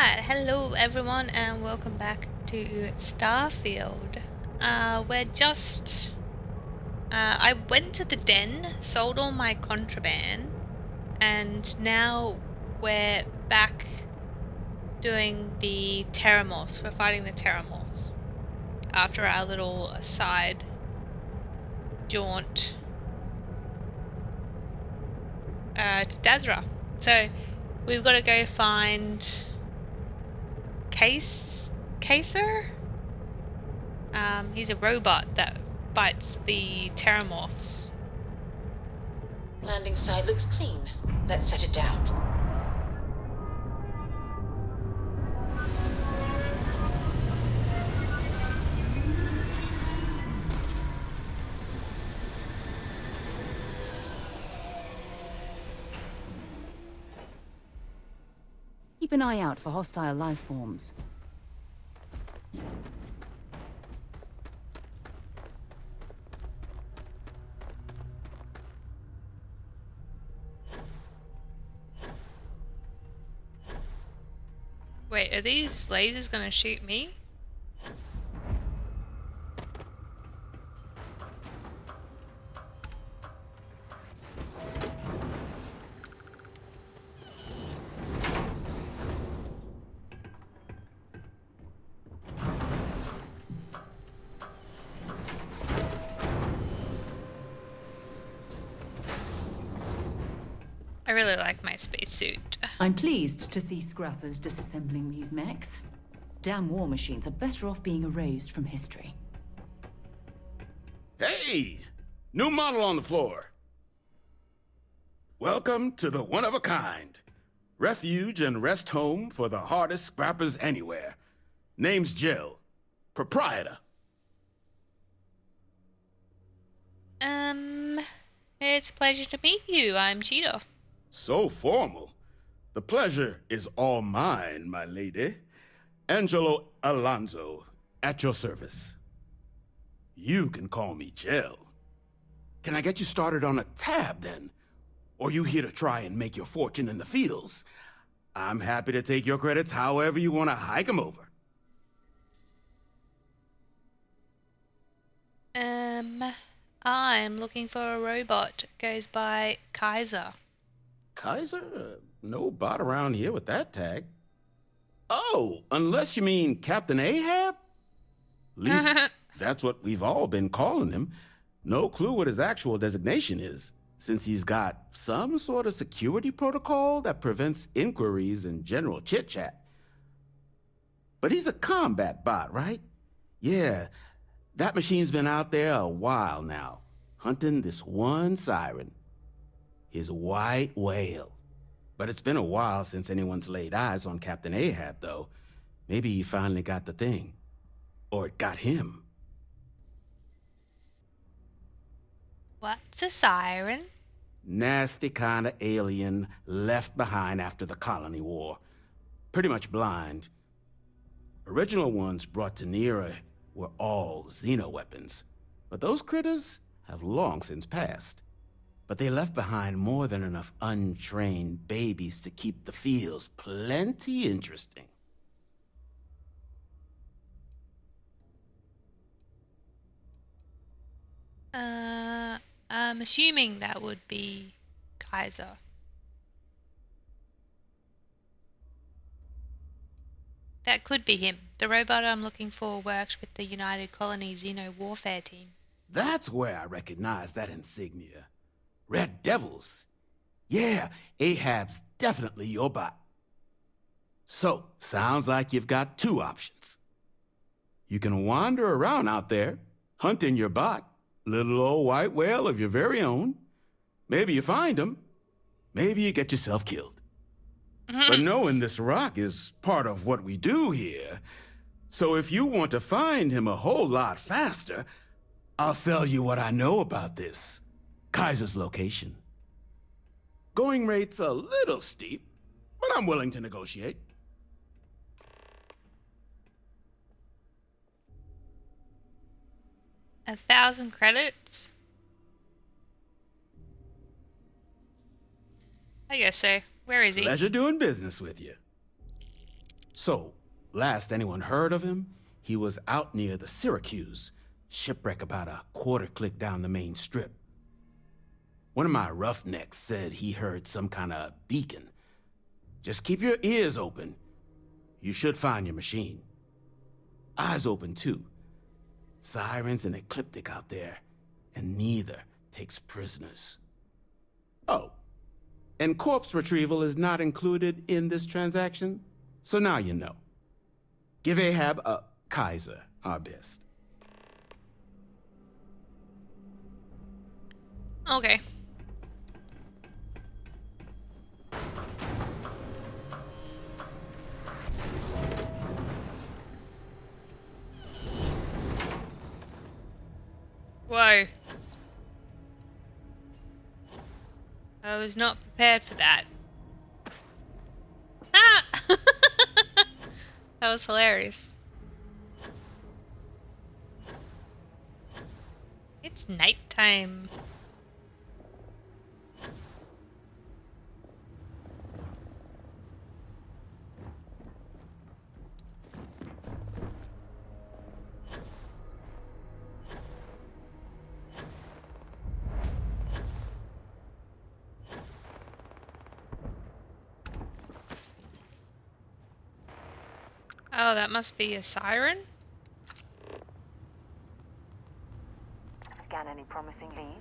Alright, hello everyone and welcome back to Starfield. I went to the den, sold all my contraband, and now we're back doing the terrormorphs. We're fighting the terrormorphs after our little side jaunt to Dazra. So we've got to go find Kaiser? He's a robot that fights the terrormorphs. Landing site looks clean. Let's set it down. Keep an eye out for hostile life forms. Wait, are these lasers gonna shoot me? I really like my spacesuit. I'm pleased to see scrappers disassembling these mechs. Damn war machines are better off being erased from history. Hey! New model on the floor. Welcome to the one-of-a-kind. Refuge and rest home for the hardest scrappers anywhere. Name's Jill. Proprietor. It's a pleasure to meet you. I'm Cheetah. So formal. The pleasure is all mine, my lady. Angelo Alonso, at your service. You can call me Jill. Can I get you started on a tab, then? Or you here to try and make your fortune in the fields? I'm happy to take your credits however you want to hike them over. I'm looking for a robot. Goes by Kaiser. Kaiser? No bot around here with that tag. Oh, unless you mean Captain Ahab? At least that's what we've all been calling him. No clue what his actual designation is, since he's got some sort of security protocol that prevents inquiries and general chit-chat. But he's a combat bot, right? Yeah, that machine's been out there a while now, hunting this one siren. His white whale. But it's been a while since anyone's laid eyes on Captain Ahab, though. Maybe he finally got the thing. Or it got him. What's a siren? Nasty kind of alien left behind after the colony war. Pretty much blind. Original ones brought to Nera were all xeno-weapons. But those critters have long since passed. But they left behind more than enough untrained babies to keep the fields plenty interesting. I'm assuming that would be Kaiser. That could be him. The robot I'm looking for works with the United Colony Xeno Warfare Team. That's where I recognize that insignia. Red Devils. Yeah, Ahab's definitely your bot. So, sounds like you've got two options. You can wander around out there, hunting your bot, little old white whale of your very own. Maybe you find him. Maybe you get yourself killed. But knowing this rock is part of what we do here. So if you want to find him a whole lot faster, I'll sell you what I know about this. Kaiser's location. Going rate's a little steep, but I'm willing to negotiate. $1,000 credits? I guess so. Where is he? Pleasure doing business with you. So, last anyone heard of him, he was out near the Syracuse, shipwreck about a quarter-click down the main strip. One of my roughnecks said he heard some kind of beacon. Just keep your ears open. You should find your machine. Eyes open, too. Sirens and ecliptic out there, and neither takes prisoners. Oh, and corpse retrieval is not included in this transaction, so now you know. Give Ahab a Kaiser our best. Okay. Whoa. I was not prepared for that. Ah! That was hilarious. It's nighttime. Oh, that must be a siren? Scan any promising leads?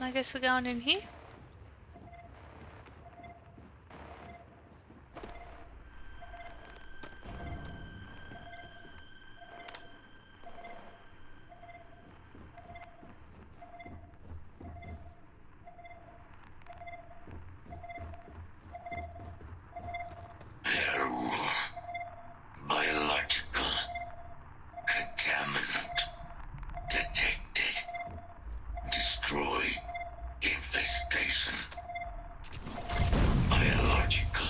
I guess we're going in here. Biological contaminant detected. Destroy infestation. Biological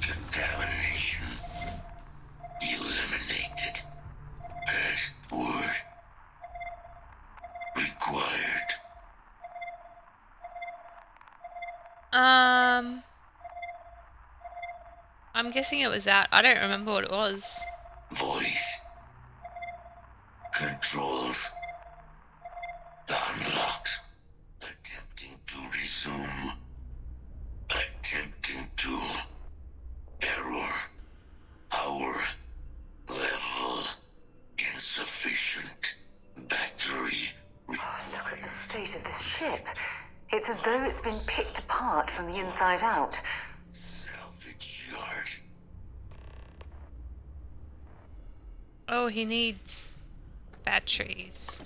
contamination eliminated. Password required. I'm guessing it was that. I don't remember what it was. Voice controls unlocked. Attempting to resume. Attempting to. Error. Power level insufficient. Battery. Look at the state of this ship. It's as though it's been picked apart from the inside out. Salvage yard. Oh, he needs batteries.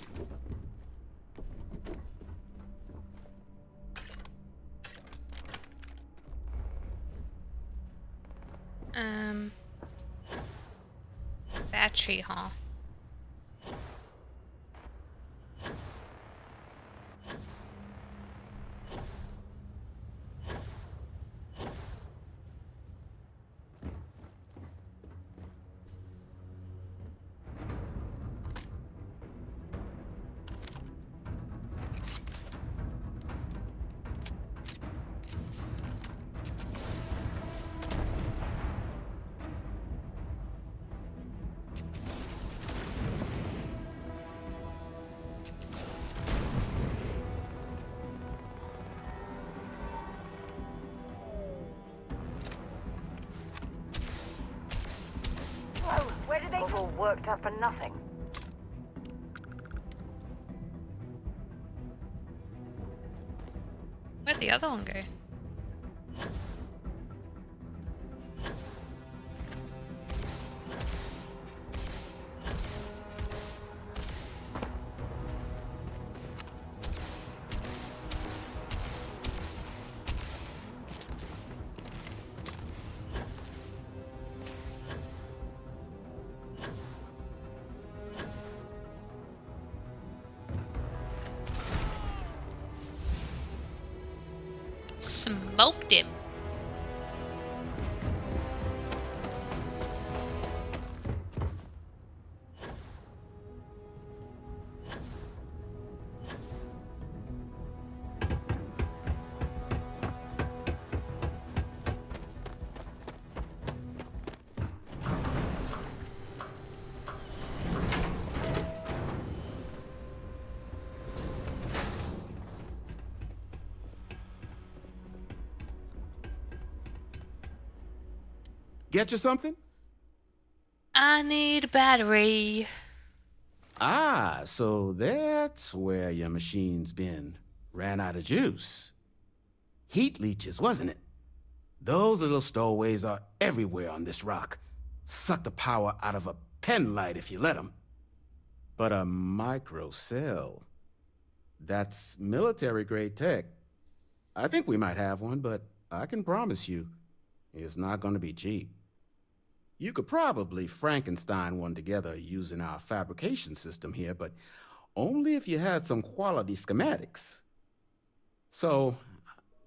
Battery, huh? Where did they got all worked up for nothing? Where'd the other one go? Smoked him. Get you something? I need a battery. Ah, so that's where your machine's been. Ran out of juice. Heat leeches, wasn't it? Those little stowaways are everywhere on this rock. Suck the power out of a pen light if you let them. But a microcell. That's military-grade tech. I think we might have one, but I can promise you, it's not going to be cheap. You could probably Frankenstein one together using our fabrication system here, but only if you had some quality schematics. So,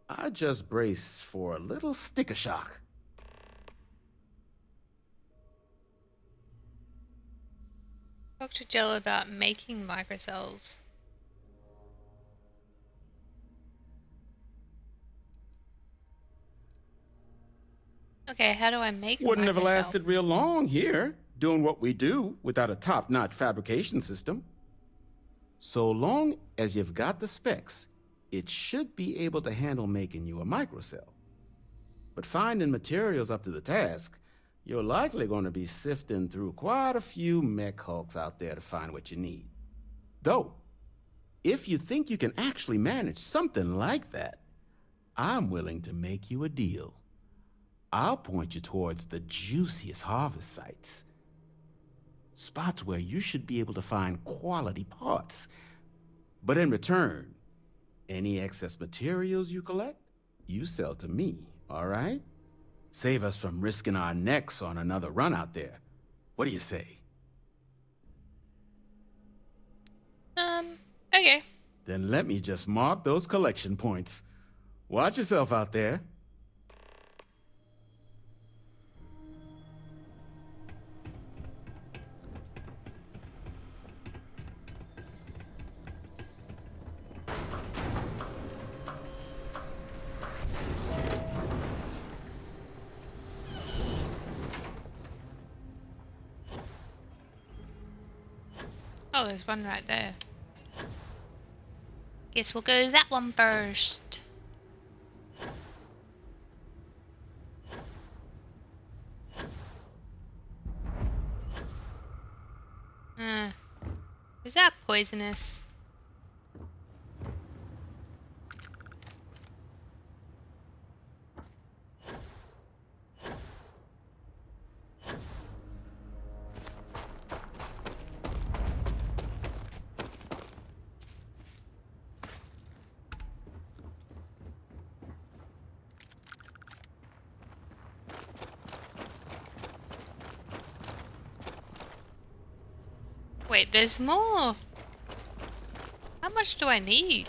I just brace for a little sticker shock. Talk to Jill about making microcells. Okay, how do I make a Wouldn't have microcell? lasted real long here, doing what we do without a top-notch fabrication system. So long as you've got the specs, it should be able to handle making you a microcell. But finding materials up to the task, you're likely going to be sifting through quite a few mech hulks out there to find what you need. Though, if you think you can actually manage something like that, I'm willing to make you a deal. I'll point you towards the juiciest harvest sites. Spots where you should be able to find quality parts. But in return, any excess materials you collect, you sell to me, all right? Save us from risking our necks on another run out there. What do you say? Okay. Then let me just mark those collection points. Watch yourself out there. Oh, there's one right there. Guess we'll go that one first. Is that poisonous? Wait, there's more. How much do I need?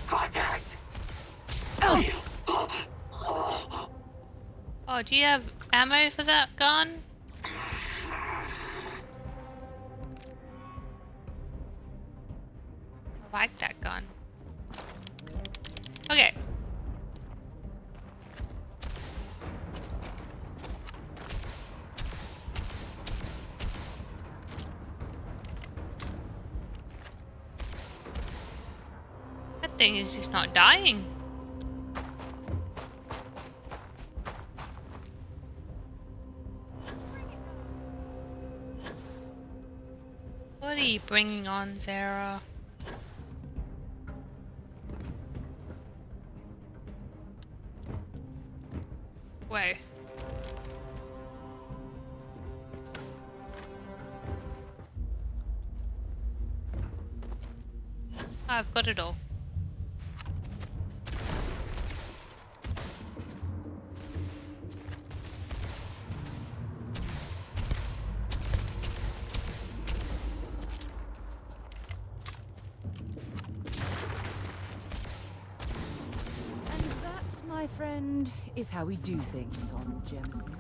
Contact. Oh, do you have ammo for that gun? I like that gun. Okay. That thing is just not dying. What are you bringing on, Sarah? Wait. I've got it all. my friend, is how we do things on Jemison.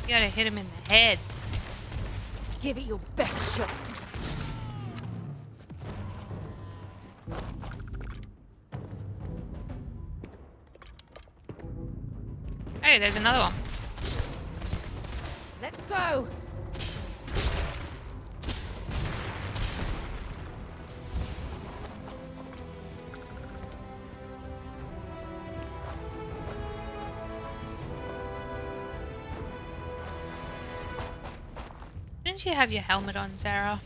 You gotta hit him in the head. Give it your best shot. Hey, there's another one. Let's go! Didn't you have your helmet on, Sarah?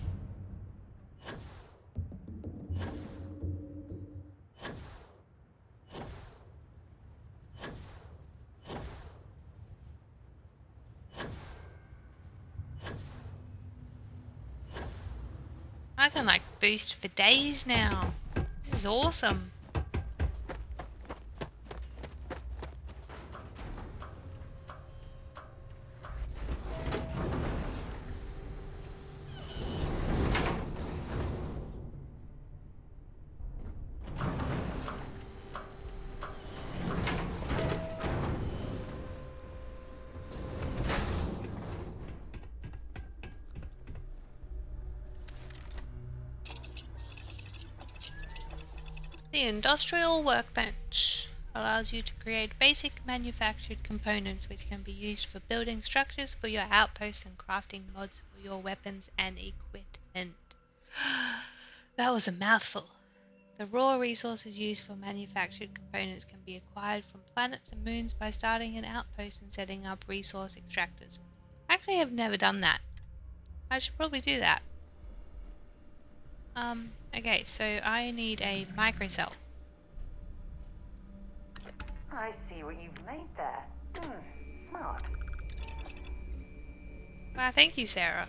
I can like boost for days now. This is awesome. The Industrial Workbench allows you to create basic manufactured components which can be used for building structures for your outposts and crafting mods for your weapons and equipment. That was a mouthful. The raw resources used for manufactured components can be acquired from planets and moons by starting an outpost and setting up resource extractors. Actually, I've never done that. I should probably do that. Okay, so I need a microcell. I see what you've made there. Smart. Wow, thank you, Sarah.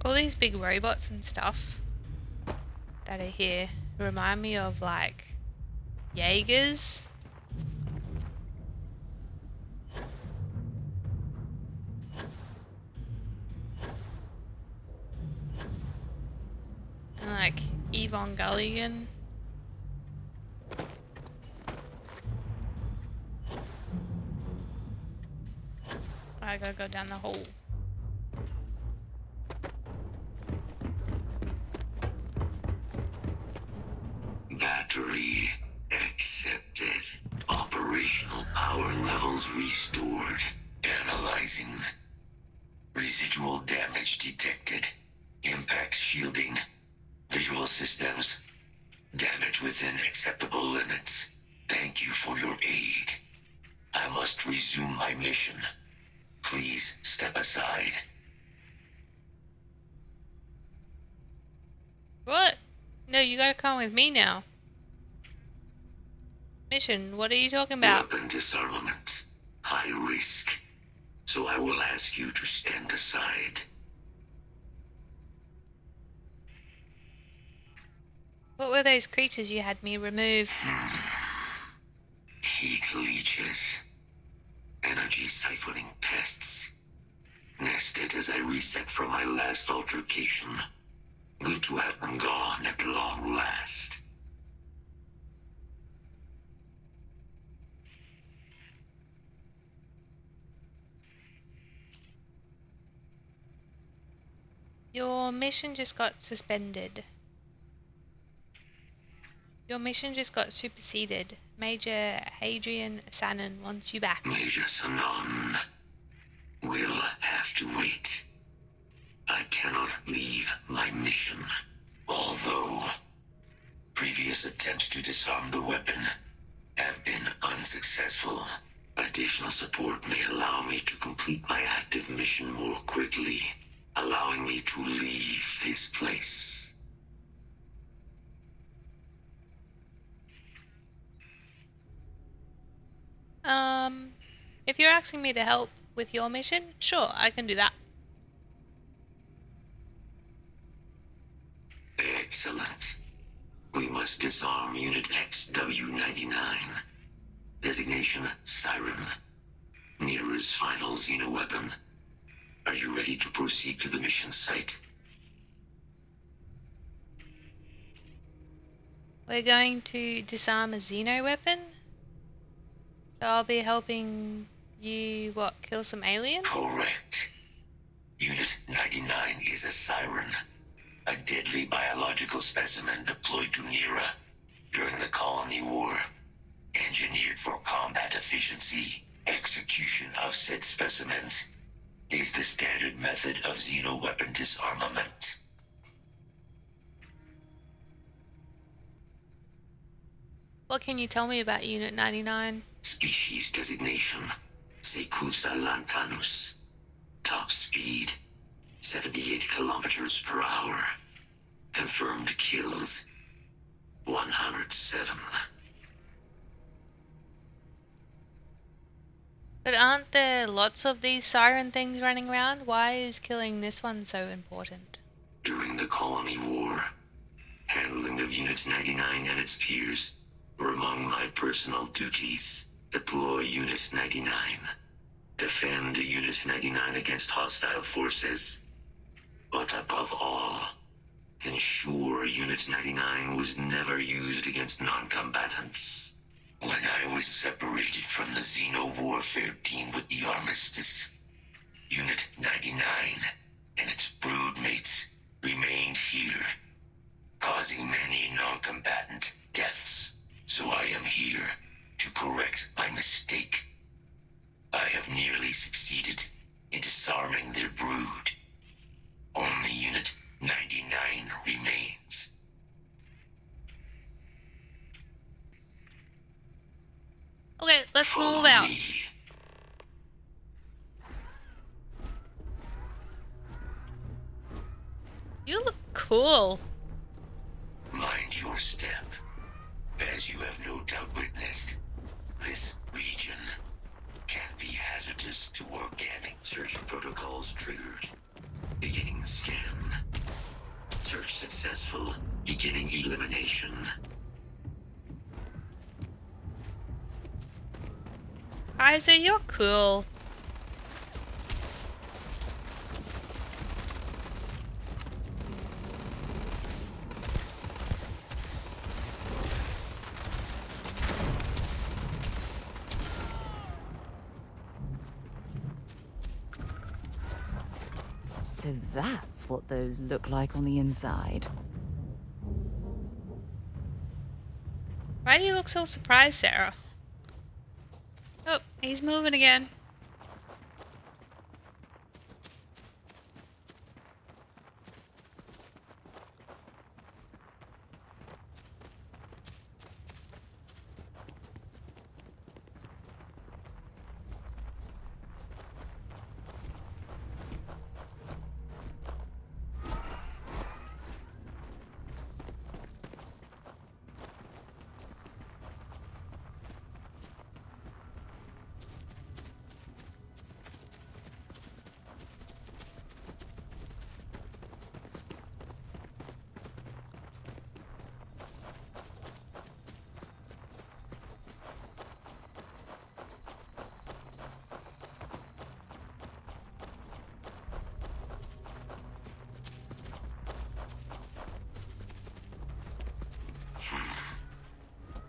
All these big robots and stuff that are here remind me of like Jaegers. And like Evangelion. I gotta go down the hole. Battery accepted. Operational power levels restored. Analyzing. Residual damage detected. Impact shielding. Visual systems. Damage within acceptable limits. Thank you for your aid. I must resume my mission. Please step aside. What? No, you gotta come with me now. Mission, what are you talking about? Weapon disarmament. High risk. So I will ask you to stand aside. What were those creatures you had me remove? Heat leeches. Energy siphoning pests. Nested as I reset from my last altercation. Good to have them gone at long last. Your mission just got suspended. Your mission just got superseded. Major Hadrian Sanon wants you back. Major Sanon will have to wait. I cannot leave my mission. Although, Previous attempts to disarm the weapon have been unsuccessful. Additional support may allow me to complete my active mission more quickly, allowing me to leave this place. If you're asking me to help with your mission, sure, I can do that. Excellent. We must disarm Unit XW-99. Designation Siren. Nearest final xeno-weapon. Are you ready to proceed to the mission site? We're going to disarm a xeno weapon? So I'll be helping you, what, kill some alien? Correct. Unit 99 is a Siren. A deadly biological specimen deployed to Nera during the Colony War. Engineered for combat efficiency, execution of said specimens is the standard method of xeno-weapon disarmament. What can you tell me about Unit 99? Species designation, Secusa lantanus. Top speed, 78 kilometers per hour. Confirmed kills, 107. But aren't there lots of these siren things running around? Why is killing this one so important? During the Colony War, handling of Unit 99 and its peers were among my personal duties. Deploy Unit 99. Defend Unit 99 against hostile forces. But above all, ensure Unit 99 was never used against non-combatants. When I was separated from the Xeno warfare team with the Armistice, Unit 99 and its broodmates remained here, causing many non-combatant deaths. So I am here to correct my mistake. I have nearly succeeded in disarming their brood. Only Unit 99 remains. Okay, let's Follow move out. me. You look cool. Mind your step. As you have no doubt witnessed, this region can be hazardous to organic. Search protocols triggered. Beginning scan. Search successful. Beginning elimination. Kaiser, you're cool. So that's what those look like on the inside. Why do you look so surprised, Sarah? Oh, he's moving again.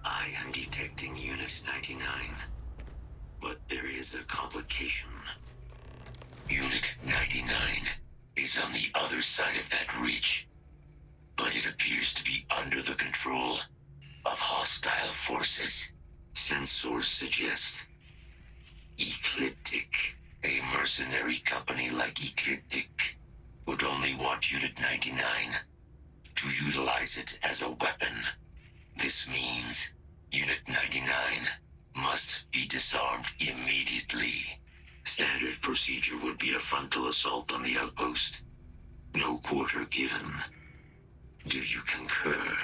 I am detecting Unit 99, but there is a complication. Unit 99 is on the other side of that reach, but it appears to be under the control of hostile forces. Sensors suggest Ecliptic, a mercenary company like Ecliptic, would only want Unit 99 to utilize it as a weapon. This means Unit 99 must be disarmed immediately. Standard procedure would be a frontal assault on the outpost. No quarter given. Do you concur?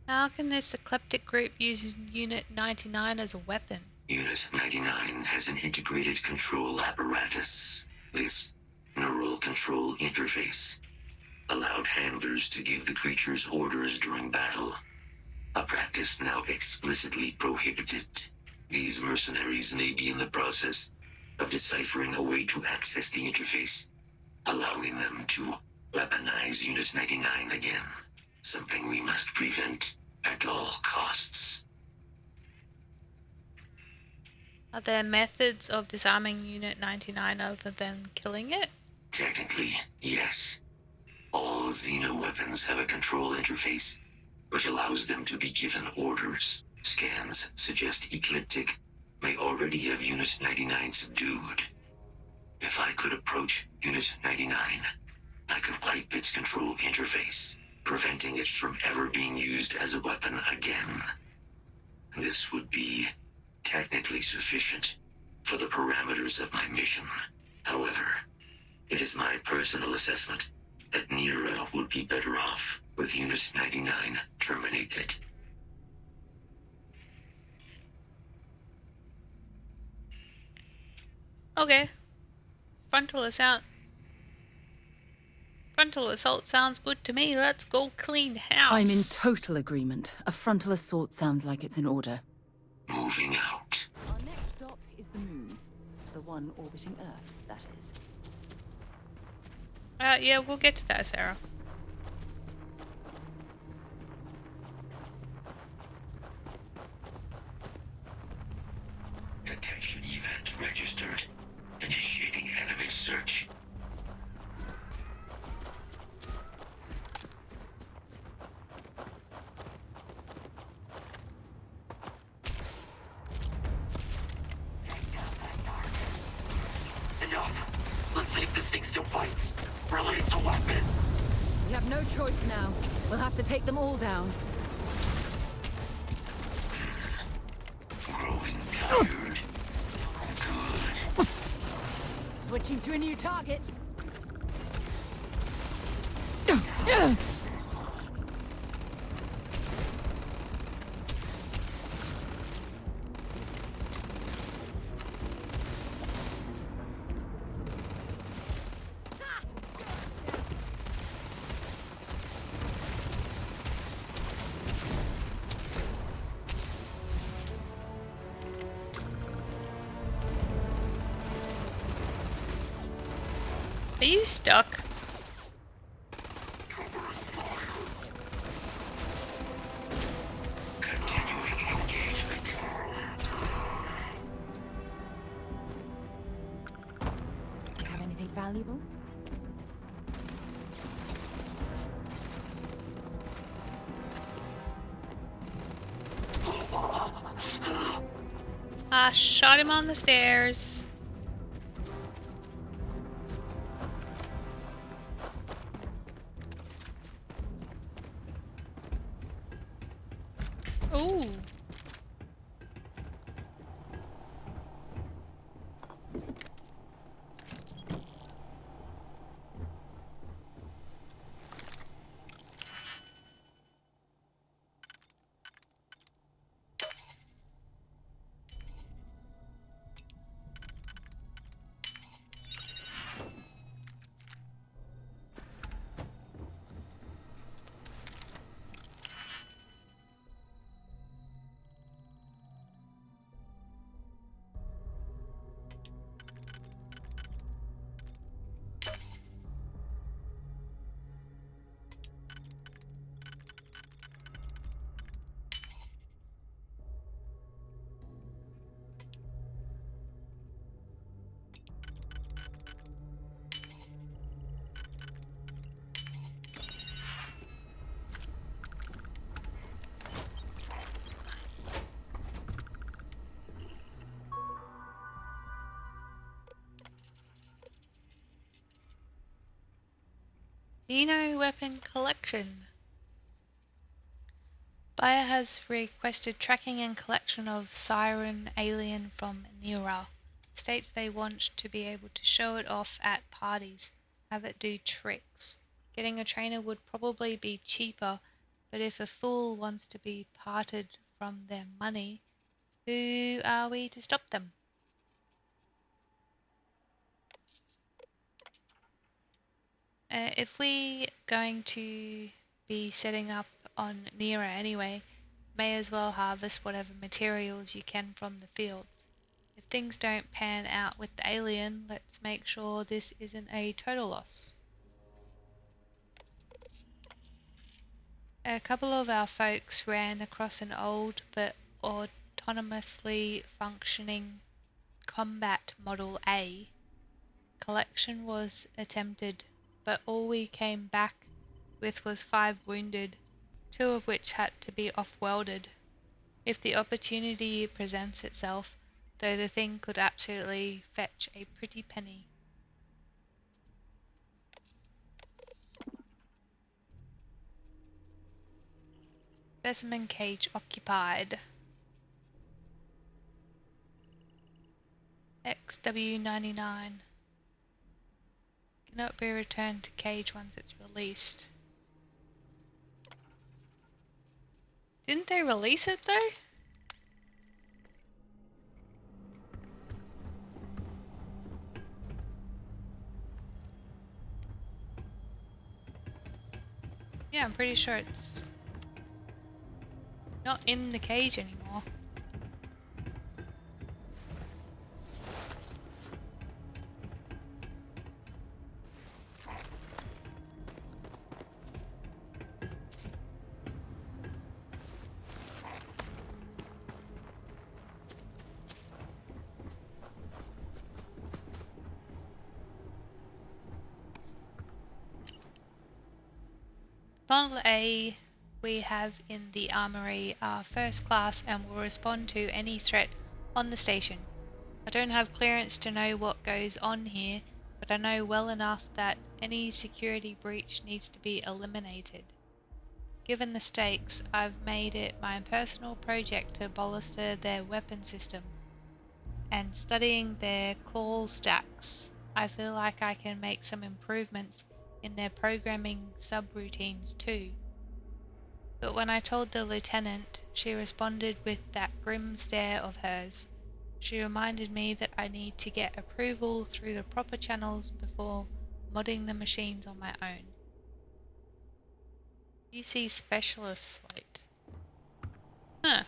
How can this eclectic group use Unit 99 as a weapon? Unit 99 has an integrated control apparatus. This neural control interface allowed handlers to give the creatures orders during battle, a practice now explicitly prohibited. These mercenaries may be in the process of deciphering a way to access the interface, allowing them to weaponize Unit 99 again, something we must prevent at all costs. Are there methods of disarming Unit 99 other than killing it? Technically, yes. All Xeno weapons have a control interface, which allows them to be given orders. Scans suggest Ecliptic may already have Unit 99 subdued. If I could approach Unit 99, I could wipe its control interface, preventing it from ever being used as a weapon again. This would be technically sufficient for the parameters of my mission. However, it is my personal assessment that Nira would be better off with Unit 99 terminated. Okay. Frontal assault. Frontal assault sounds good to me. Let's go clean house. I'm in total agreement. A frontal assault sounds like it's in order. Moving out. Our next stop is the moon. The one orbiting Earth, that is. Yeah, we'll get to that, Sarah. Detection event registered. Initiating enemy search. Enough. Let's see if this thing still fights. Release a weapon. We have no choice now. We'll have to take them all down. Growing tired. Good. Switching to a new target. Are you stuck? Continuing engagement. Have anything valuable? I shot him on the stairs. Ooh. Dino Weapon Collection. Buyer has requested tracking and collection of Siren Alien from Nira. States they want to be able to show it off at parties, have it do tricks. Getting a trainer would probably be cheaper, but if a fool wants to be parted from their money, who are we to stop them? If we going to be setting up on Nira anyway, may as well harvest whatever materials you can from the fields. If things don't pan out with the alien, let's make sure this isn't a total loss. A couple of our folks ran across an old but autonomously functioning Combat Model A. Collection was attempted, but all we came back with was 5 wounded, 2 of which had to be off-welded. If the opportunity presents itself, though the thing could absolutely fetch a pretty penny. Specimen cage occupied. XW99 cannot be returned to cage once it's released. Didn't they release it though? Yeah, I'm pretty sure it's not in the cage anymore. Model A we have in the armory are first class and will respond to any threat on the station. I don't have clearance to know what goes on here, but I know well enough that any security breach needs to be eliminated. Given the stakes, I've made it my personal project to bolster their weapon systems, and studying their call stacks, I feel like I can make some improvements in their programming subroutines too. But when I told the lieutenant, she responded with that grim stare of hers. She reminded me that I need to get approval through the proper channels before modding the machines on my own. UC Specialist Slate. Huh.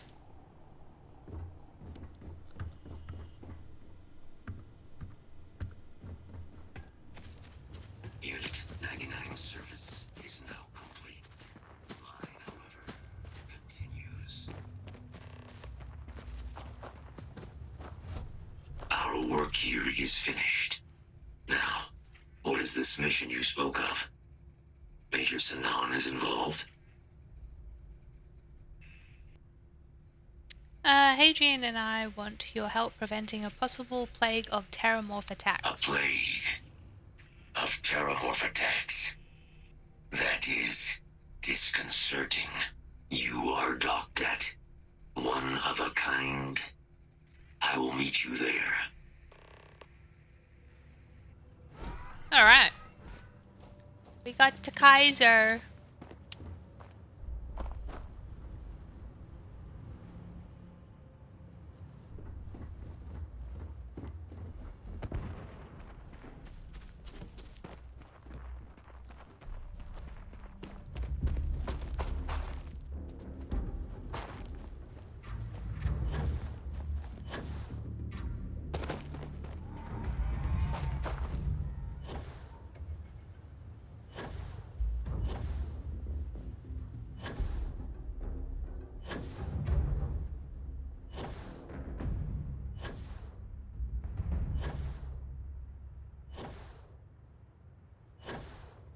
Unit 99 service is now complete. Mine, however, continues. Our work here is finished. Now, what is this mission you spoke of? Major Sanan is involved? Hadrian and I want your help preventing a possible plague of terrormorph attacks. A plague of terrormorph attacks. That is disconcerting. You are docked at one of a kind. I will meet you there. Alright. We got to Kaiser.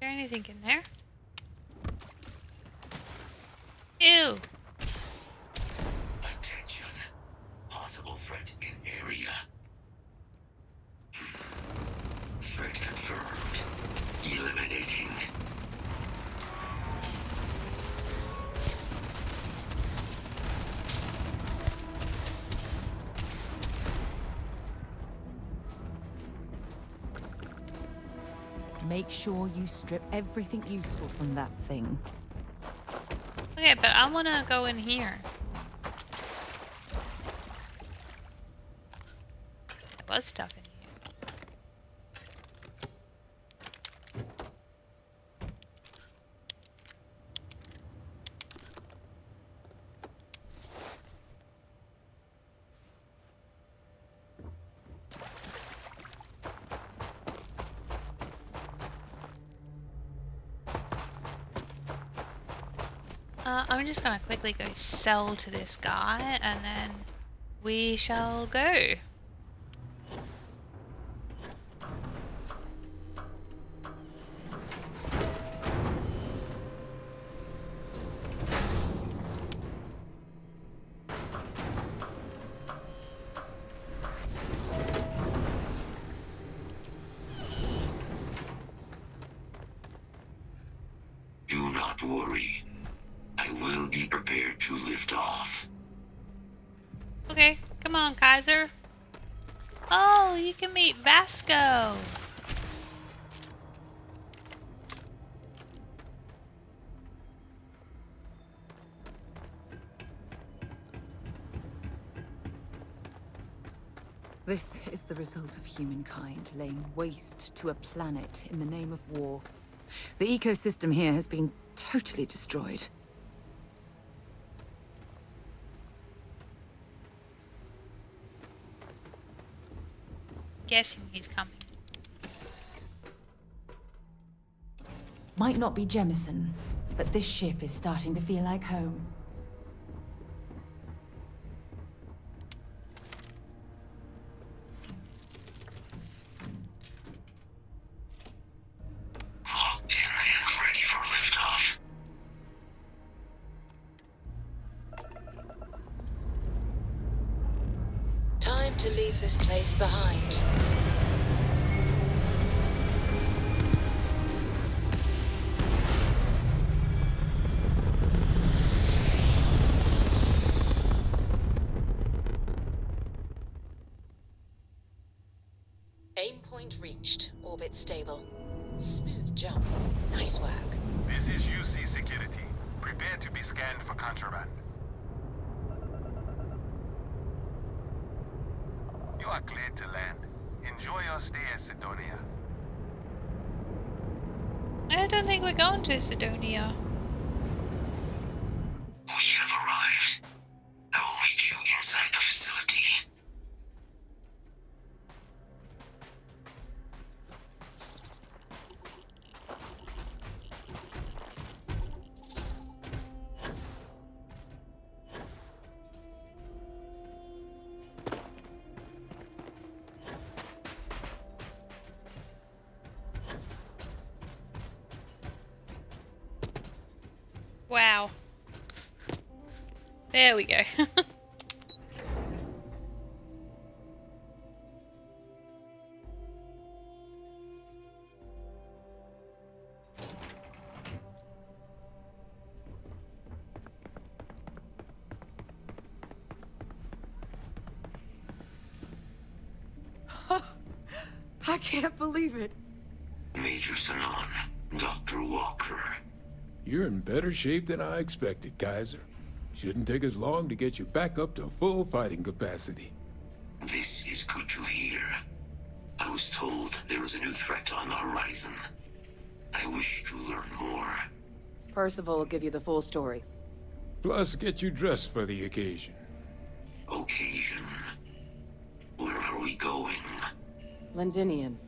Is there anything in there? Ew! Attention. Possible threat in area. Threat confirmed. Eliminating. Make sure you strip everything useful from that thing. Okay, but I want to go in here. There was stuff in here. I'm just gonna quickly go sell to this guy and then we shall go. Do not worry. I will be prepared to lift off. Okay, come on, Kaiser. Oh, you can meet Vasco. This is the result of humankind laying waste to a planet in the name of war. The ecosystem here has been totally destroyed. Guessing he's coming. Might not be Jemison, but this ship is starting to feel like home. Locked in and ready for liftoff. Time to leave this place behind. Aim point reached. Orbit stable. Smooth jump. Nice work. This is UC Security. Prepare to be scanned for contraband. You are cleared to land. Enjoy your stay at Sidonia. I don't think we're going to Sidonia. We have arrived. I will meet you inside the facility. Wow. There we go. I can't believe it. Major Sanon, Dr. Walker. You're in better shape than I expected, Kaiser. Shouldn't take us long to get you back up to full fighting capacity. This is good to hear. I was told there was a new threat on the horizon. I wish to learn more. Percival will give you the full story. Plus, get you dressed for the occasion. Occasion. Where are we going? Londinian.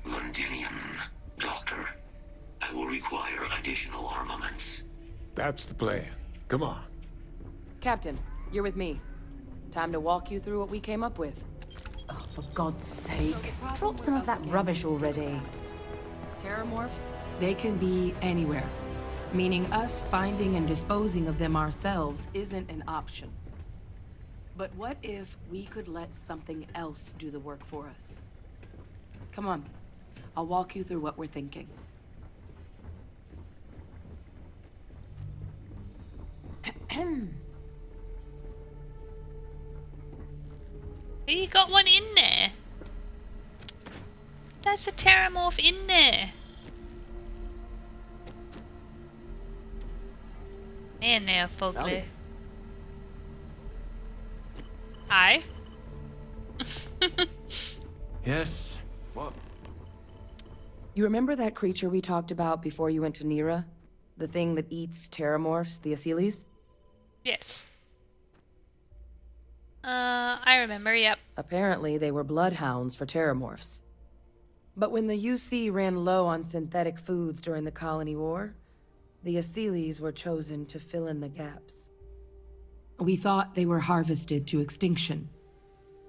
Londinian. Doctor, I will require additional armaments. That's the plan. Come on. Captain, you're with me. Time to walk you through what we came up with. Oh, for God's sake. Drop some of that rubbish already. Terrormorphs, they can be anywhere. Meaning us finding and disposing of them ourselves isn't an option. But what if we could let something else do the work for us? Come on. I'll walk you through what we're thinking. You got one in there. is a terrormorph in there? Man, they are fugly. Howdy. Hi. Yes. What? You remember that creature we talked about before you went to Nira? The thing that eats terrormorphs, the Asylees? Yes. I remember, yep. Apparently, they were bloodhounds for terrormorphs. But when the UC ran low on synthetic foods during the Colony War, the Asylees were chosen to fill in the gaps. We thought they were harvested to extinction.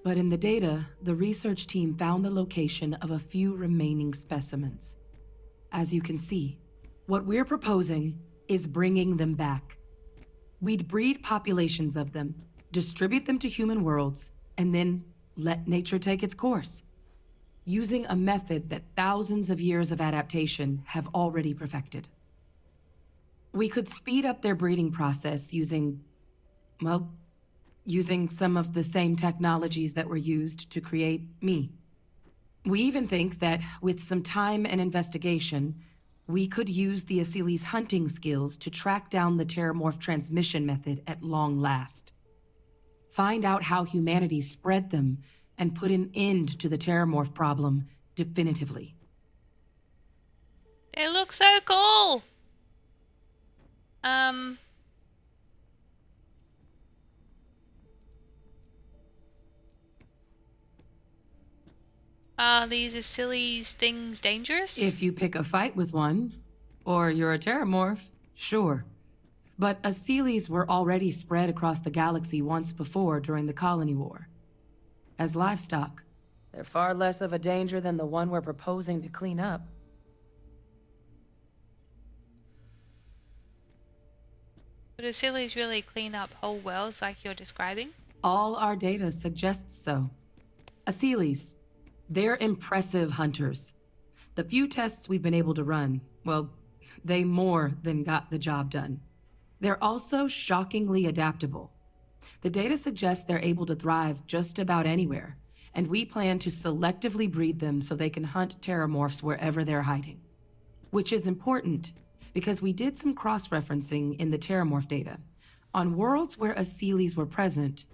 But in the data, the research team found the location of a few remaining specimens. As you can see, what we're proposing is bringing them back. We'd breed populations of them, distribute them to human worlds, and then let nature take its course. Using a method that thousands of years of adaptation have already perfected. We could speed up their breeding process using some of the same technologies that were used to create me. We even think that with some time and investigation, we could use the Asylees' hunting skills to track down the terrormorph transmission method at long last. Find out how humanity spread them and put an end to the terrormorph problem definitively. They look so cool. Are these Asylees things dangerous? If you pick a fight with one, or you're a terrormorph, sure. But Asylees were already spread across the galaxy once before during the Colony War. As livestock, they're far less of a danger than the one we're proposing to clean up. Would Asylees really clean up whole worlds like you're describing? All our data suggests so. Asylees, they're impressive hunters. The few tests we've been able to run, well, they more than got the job done. They're also shockingly adaptable. The data suggests they're able to thrive just about anywhere, and we plan to selectively breed them so they can hunt terrormorphs wherever they're hiding. Which is important, because we did some cross-referencing in the terrormorph data. On worlds where Asylees were present,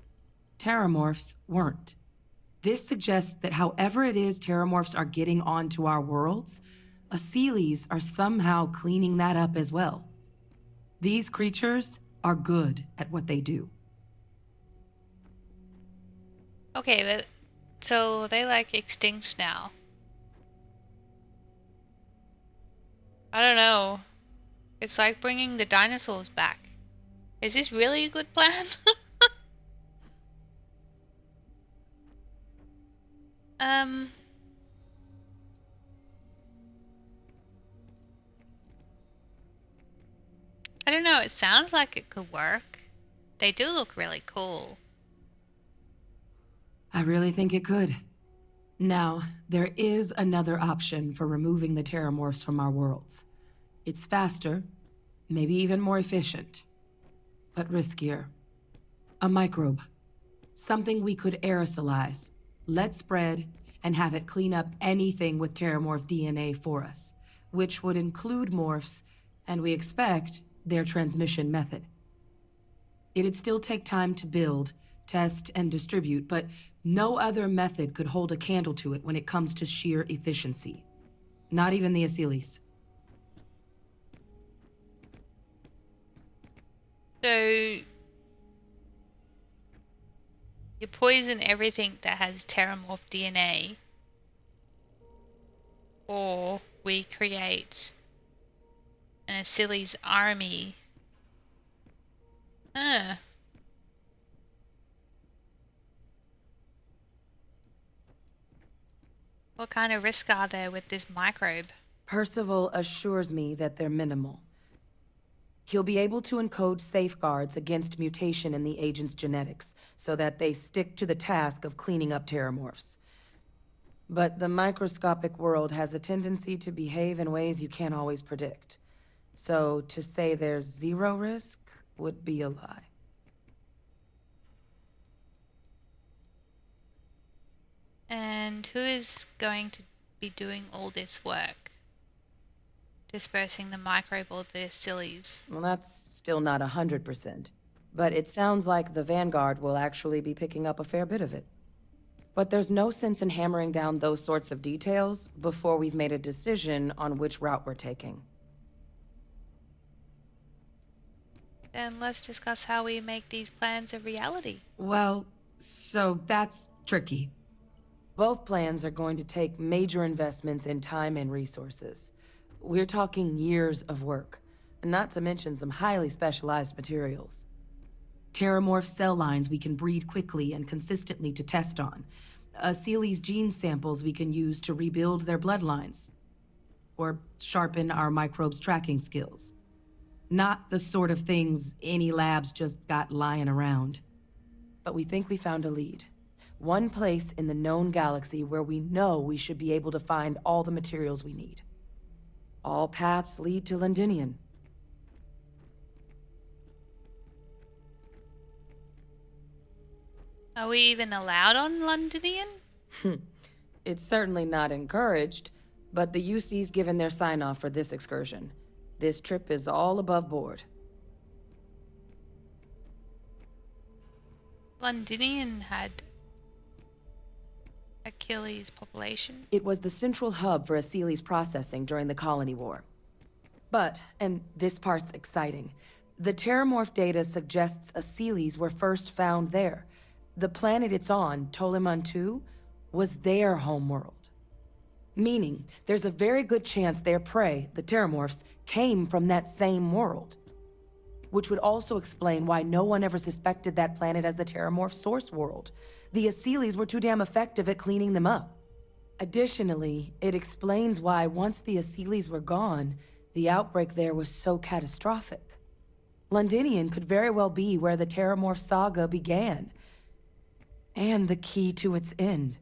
terrormorphs weren't. This suggests that however it is terrormorphs are getting onto our worlds, Asylees are somehow cleaning that up as well. These creatures are good at what they do. Okay, but so they like extinct now. I don't know. It's like bringing the dinosaurs back. Is this really a good plan? I don't know, it sounds like it could work. They do look really cool. I really think it could. Now, there is another option for removing the terrormorphs from our worlds. It's faster, maybe even more efficient, but riskier. A microbe. Something we could aerosolize, let spread, and have it clean up anything with terrormorph DNA for us, which would include morphs, and we expect their transmission method. It'd still take time to build, test, and distribute, but no other method could hold a candle to it when it comes to sheer efficiency. Not even the Asylees. So you poison everything that has terrormorph DNA, or we create an Asylees army. What kind of risk are there with this microbe? Percival assures me that they're minimal. He'll be able to encode safeguards against mutation in the agent's genetics, so that they stick to the task of cleaning up terrormorphs. But the microscopic world has a tendency to behave in ways you can't always predict. So to say there's zero risk would be a lie. And who is going to be doing all this work? Dispersing the microbe or the sillies? Well, that's still not 100%. But it sounds like the Vanguard will actually be picking up a fair bit of it. But there's no sense in hammering down those sorts of details before we've made a decision on which route we're taking. Then let's discuss how we make these plans a reality. Well, so that's tricky. Both plans are going to take major investments in time and resources. We're talking years of work, not to mention some highly specialized materials. Terrormorph cell lines we can breed quickly and consistently to test on. Seely's gene samples we can use to rebuild their bloodlines. Or sharpen our microbes tracking skills. Not the sort of things any labs just got lying around. But we think we found a lead. One place in the known galaxy where we know we should be able to find all the materials we need. All paths lead to Londinian. Are we even allowed on Londinian? It's certainly not encouraged, but the UC's given their sign-off for this excursion. This trip is all above board. Londinian had Achilles' population. It was the central hub for Seely's processing during the Colony War. But, and this part's exciting, the terrormorph data suggests Seely's were first found there. The planet it's on, Toliman 2, was their homeworld. Meaning, there's a very good chance their prey, the terrormorphs, came from that same world. Which would also explain why no one ever suspected that planet as the terrormorph source world. The Seely's were too damn effective at cleaning them up. Additionally, it explains why once the Seely's were gone, the outbreak there was so catastrophic. Londinian could very well be where the terrormorph saga began. And the key to its end.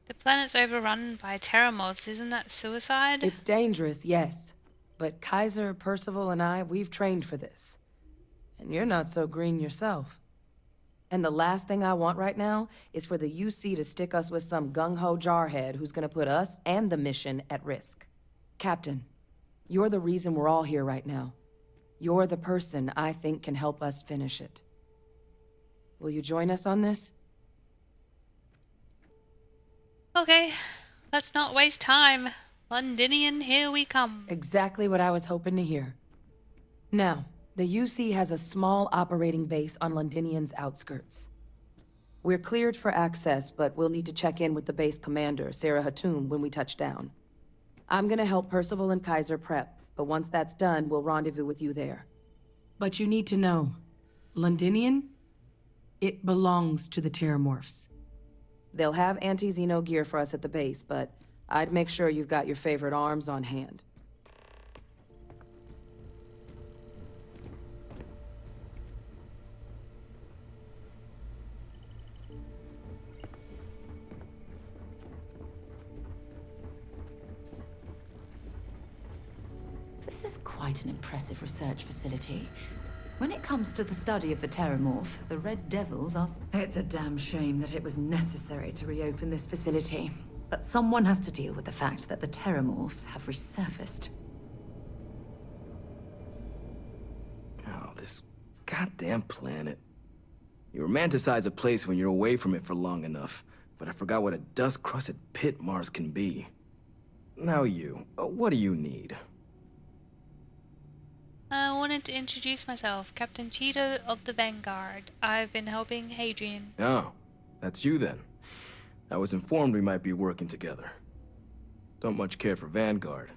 The planet's overrun by terrormorphs. Isn't that suicide? It's dangerous, yes. But Kaiser, Percival, and I, we've trained for this. And you're not so green yourself. And the last thing I want right now is for the UC to stick us with some gung-ho jarhead who's gonna put us and the mission at risk. Captain, you're the reason we're all here right now. You're the person I think can help us finish it. Will you join us on this? Okay, let's not waste time. Londinian, here we come. Exactly what I was hoping to hear. Now, the UC has a small operating base on Londinian's outskirts. We're cleared for access, but we'll need to check in with the base commander, Sarah Hatum, when we touch down. I'm gonna help Percival and Kaiser prep, but once that's done, we'll rendezvous with you there. But you need to know, Londinian, it belongs to the terrormorphs. They'll have anti-Xeno gear for us at the base, but I'd make sure you've got your favorite arms on hand. This is quite an impressive research facility. When it comes to the study of the terrormorph, the Red Devils are... It's a damn shame that it was necessary to reopen this facility. But someone has to deal with the fact that the terrormorphs have resurfaced. Oh, this goddamn planet. You romanticize a place when you're away from it for long enough, but I forgot what a dust-crusted pit Mars can be. Now you, what do you need? I wanted to introduce myself, Captain Cheetah of the Vanguard. I've been helping Hadrian. Oh, that's you then. I was informed we might be working together. Don't much care for Vanguard,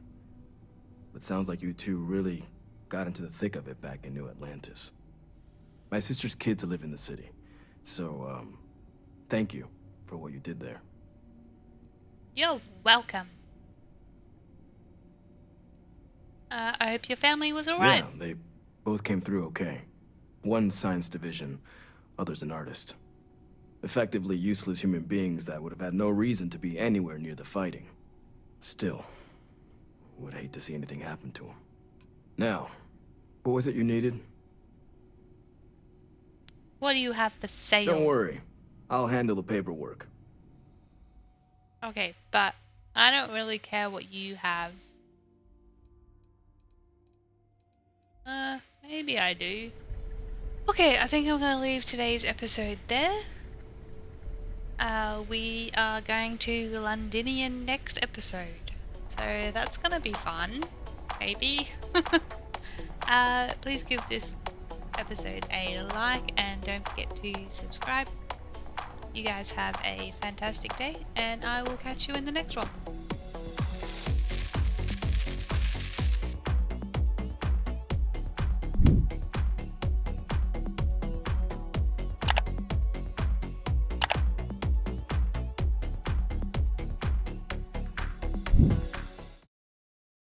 but sounds like you two really got into the thick of it back in New Atlantis. My sister's kids live in the city, so, thank you for what you did there. You're welcome. I hope your family was alright. Yeah, they both came through okay. One science division, other's an artist. Effectively useless human beings that would have had no reason to be anywhere near the fighting. Still, would hate to see anything happen to them. Now, what was it you needed? What do you have for sale? Don't worry. I'll handle the paperwork. Okay, but I don't really care what you have. Maybe I do. Okay, I think I'm gonna leave today's episode there. We are going to Londinian next episode, so that's gonna be fun. Maybe. Please give this episode a like and don't forget to subscribe. You guys have a fantastic day, and I will catch you in the next one.